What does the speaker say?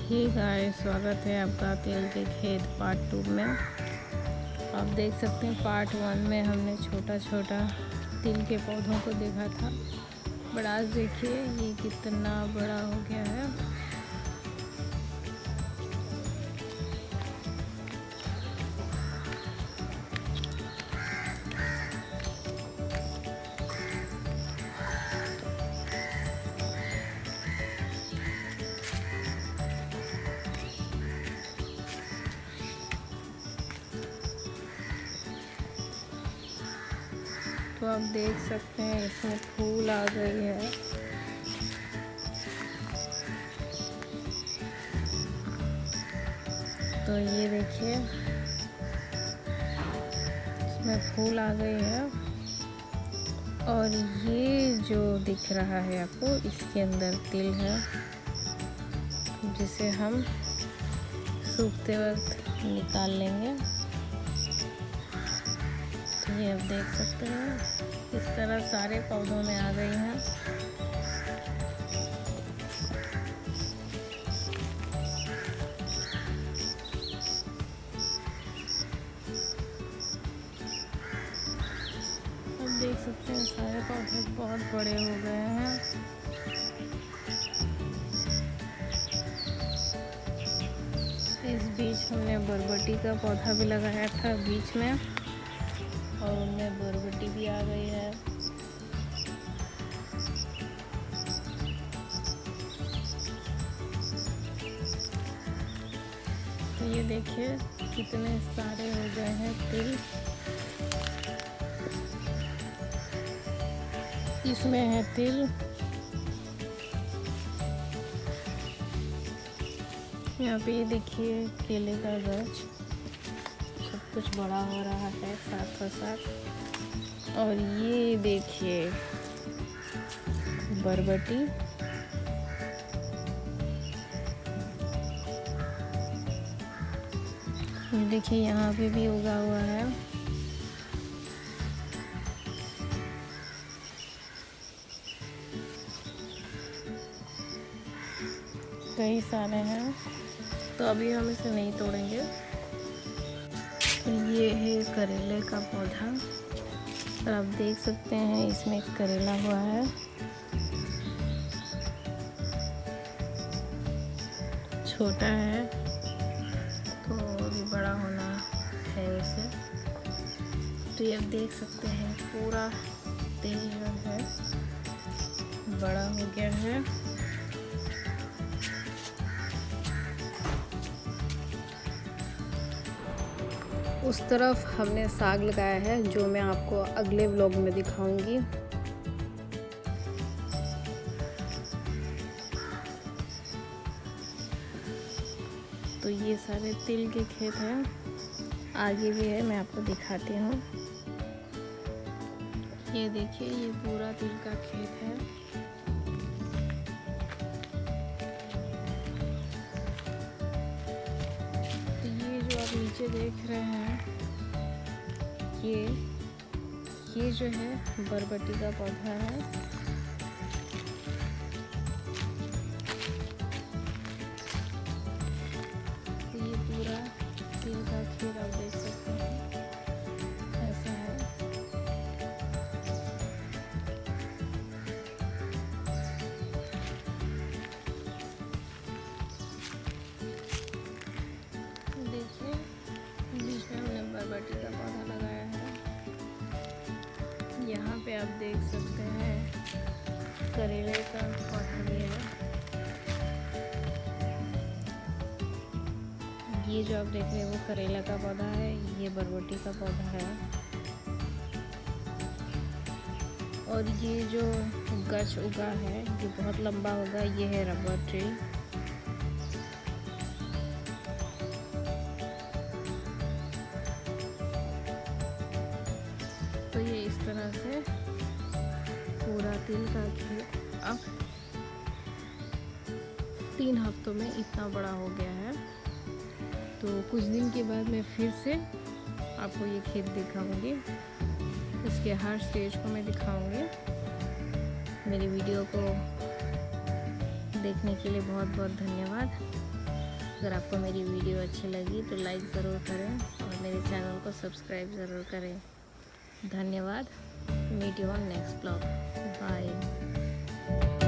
Hey guys, स्वागत है आपका तिल के खेत पार्ट 2 में। आप देख सकते हैं पार्ट 1 में हमने छोटा छोटा तिल के पौधों को देखा था, बट आज देखिए ये कितना बड़ा हो गया है। तो आप देख सकते हैं इसमें फूल आ गई है। तो ये देखिए इसमें फूल आ गई है, और ये जो दिख रहा है आपको, इसके अंदर तिल है, जिसे हम सूखते वक्त निकाल लेंगे। तो ये आप देख सकते हैं इस तरह सारे पौधों में आ गई हैं। आप देख सकते हैं सारे पौधे बहुत बड़े हो गए हैं। इस बीच हमने बरबटी का पौधा भी लगाया था बीच में, और उनमें बरबटी भी आ गई है। तो ये देखिए कितने सारे हो गए हैं तिल। इसमें है तिल। यहाँ पे ये देखिए केले का गाछ, सब कुछ बड़ा हो रहा है साथ साथ। और ये देखिए बरबटी, देखिए यहाँ पे भी उगा हुआ है। कई सारे हैं, तो अभी हम इसे नहीं तोड़ेंगे। तो ये है करेले का पौधा, और आप देख सकते हैं इसमें करेला हुआ है। छोटा है तो अभी बड़ा होना है उसे। तो ये आप देख सकते हैं पूरा तिल जो है बड़ा हो गया है। उस तरफ हमने साग लगाया है, जो मैं आपको अगले व्लॉग में दिखाऊंगी। तो ये सारे तिल के खेत हैं, आगे भी है, मैं आपको दिखाती हूँ। ये देखिए ये पूरा तिल का खेत है। तो ये जो आप नीचे देख रहे हैं, ये जो है बरबटी का पौधा है। पूरा तिल का खेत आप देख सकते हैं, ऐसा है। देखिए बीच में हमने बरबटी का पौधा लगाया है। यहाँ पे आप देख सकते हैं करेले का पौधा भी है। ये जो आप देख रहे हैं वो करेला का पौधा है, ये बरबटी का पौधा है। और ये जो गाछ उगा है ये बहुत लंबा होगा, ये है रबर ट्री। तो ये इस तरह से पूरा तिल का खेत अब 3 हफ्तों में इतना बड़ा हो गया है। तो कुछ दिन के बाद मैं फिर से आपको ये खेत दिखाऊंगी, इसके हर स्टेज को मैं दिखाऊंगी। मेरी वीडियो को देखने के लिए बहुत बहुत धन्यवाद। अगर आपको मेरी वीडियो अच्छी लगी तो लाइक ज़रूर करें और मेरे चैनल को सब्सक्राइब ज़रूर करें। धन्यवाद। Meet you on next blog. Bye.